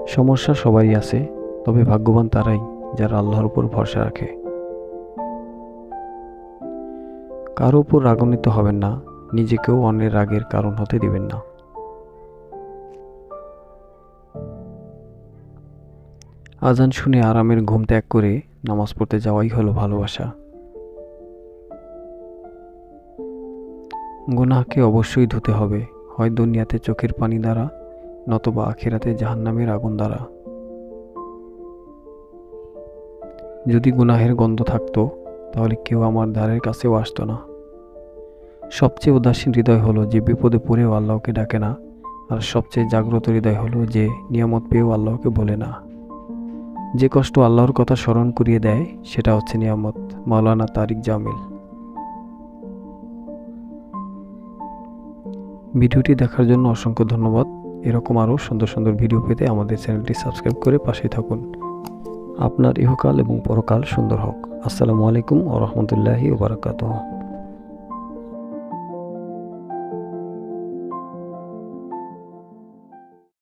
সমস্যা সবারই আছে, তবে ভাগ্যবান তারাই যারা আল্লাহর উপর ভরসা রাখে। কারো উপর রাগান্বিত হবেন না, নিজেকেও অন্যের রাগের কারণ হতে দিবেন না। আজান শুনে আরামের ঘুম ত্যাগ করে নামাজ পড়তে যাওয়াই হলো ভালোবাসা। গুনাহকে অবশ্যই ধুতে হবে, হয় দুনিয়াতে চোখের পানি দ্বারা, নতবা আখিরাতে জাহান্নামের আগুন দ্বারা। যদি গুনাহের গন্ধ থাকতো তাহলে কেউ আমার দ্বারের কাছেও আসতো না। সবচেয়ে উদাসীন হৃদয় হলো যে বিপদে পড়েও আল্লাহকে ডাকে না, আর সবচেয়ে জাগ্রত হৃদয় হলো যে নিয়ামত পেয়েও আল্লাহকে বলে না। যে কষ্ট আল্লাহর কথা স্মরণ করিয়ে দেয় সেটা হচ্ছে নিয়ামত। মাওলানা তারিক জামিল। ভিডিওটি দেখার জন্য অসংখ্য ধন্যবাদ। এরকম আরও সুন্দর সুন্দর ভিডিও পেতে আমাদের চ্যানেলটি সাবস্ক্রাইব করে পাশেই থাকুন। আপনার ইহকাল এবং পরকাল সুন্দর হোক। আসসালামু আলাইকুম ওয়া রাহমাতুল্লাহি ওয়া বারাকাতুহু।